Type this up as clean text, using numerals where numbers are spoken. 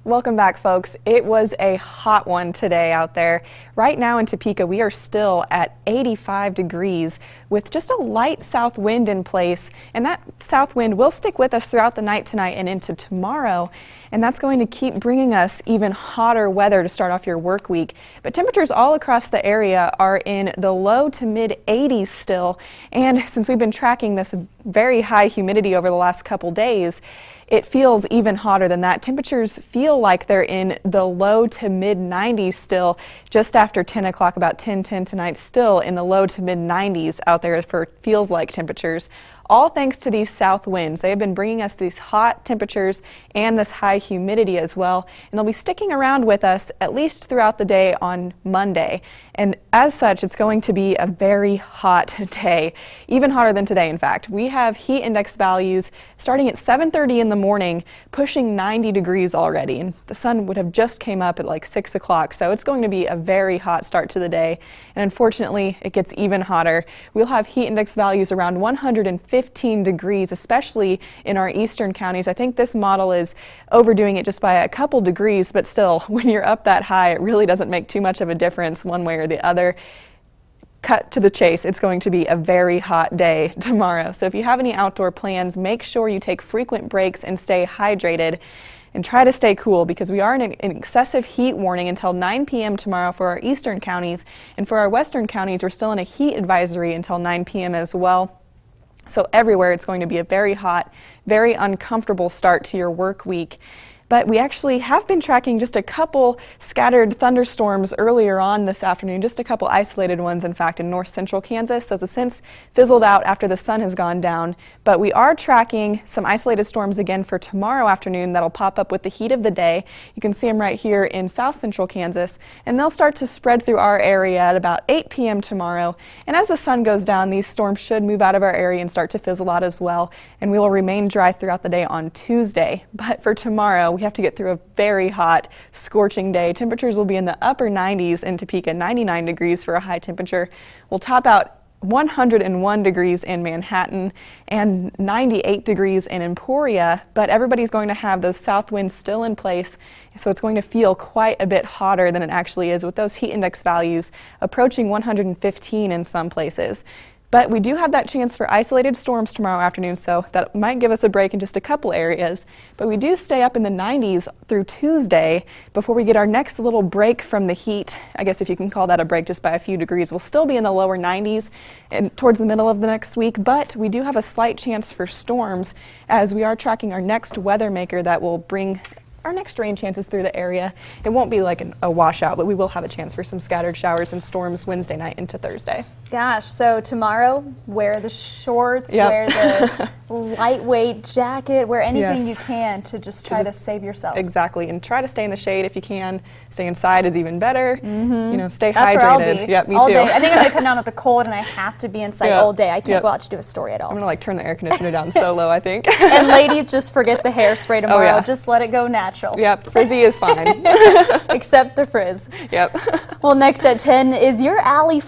Welcome back, folks. It was a hot one today out there. Right now in Topeka, we are still at 85 degrees with just a light south wind in place, and that south wind will stick with us throughout the night tonight and into tomorrow, and that's going to keep bringing us even hotter weather to start off your work week. But temperatures all across the area are in the low to mid 80s still, and since we've been tracking this very high humidity over the last couple days, it feels even hotter than that. Temperatures feel like they're in the low to mid 90s still just after 10 o'clock, about 10:10 tonight, still in the low to mid 90s out there for feels like temperatures. All thanks to these south winds. They have been bringing us these hot temperatures and this high humidity as well, and they'll be sticking around with us at least throughout the day on Monday. And as such, it's going to be a very hot day, even hotter than today, in fact. We have heat index values starting at 7:30 in the morning, pushing 90 degrees already, and the sun would have just came up at like 6 o'clock, so it's going to be a very hot start to the day, and unfortunately, it gets even hotter. We'll have heat index values around 115 degrees, especially in our eastern counties. I think this model is overdoing it just by a couple degrees, but still, when you're up that high, it really doesn't make too much of a difference one way or the other. Cut to the chase, it's going to be a very hot day tomorrow. So if you have any outdoor plans, make sure you take frequent breaks and stay hydrated. And try to stay cool because we are in an excessive heat warning until 9 p.m. tomorrow for our eastern counties. And for our western counties, we're still in a heat advisory until 9 p.m. as well. So everywhere it's going to be a very hot, very uncomfortable start to your work week. But we actually have been tracking just a couple scattered thunderstorms earlier on this afternoon, just a couple isolated ones, in fact, in north central Kansas. Those have since fizzled out after the sun has gone down. But we are tracking some isolated storms again for tomorrow afternoon that'll pop up with the heat of the day. You can see them right here in south central Kansas, and they'll start to spread through our area at about 8 p.m. tomorrow. And as the sun goes down, these storms should move out of our area and start to fizzle out as well. And we will remain dry throughout the day on Tuesday. But for tomorrow, we have to get through a very hot, scorching day. Temperatures will be in the upper 90s in Topeka, 99 degrees for a high temperature. We'll top out 101 degrees in Manhattan and 98 degrees in Emporia, but everybody's going to have those south winds still in place, so it's going to feel quite a bit hotter than it actually is with those heat index values approaching 115 in some places. But we do have that chance for isolated storms tomorrow afternoon, so that might give us a break in just a couple areas. But we do stay up in the 90s through Tuesday before we get our next little break from the heat. I guess if you can call that a break just by a few degrees. We'll still be in the lower 90s and towards the middle of the next week, but we do have a slight chance for storms as we are tracking our next weather maker that will bring our next rain chances through the area. It won't be like a washout, but we will have a chance for some scattered showers and storms Wednesday night into Thursday. Gosh, so tomorrow, wear the shorts, wear the lightweight jacket, wear anything you can to just try to save yourself. Exactly, and try to stay in the shade if you can. Stay inside is even better. You know, stay That's hydrated. Where I'll be. Yep, me all too. Day. I think I'm going to come down with the cold and I have to be inside all day. I can't go out to do a story at all. I'm going to like turn the air conditioner down so low, I think. And ladies, just forget the hairspray tomorrow. Just let it go natural. Yep, frizzy is fine. Except the frizz. Yep. Well, next at 10 is your alley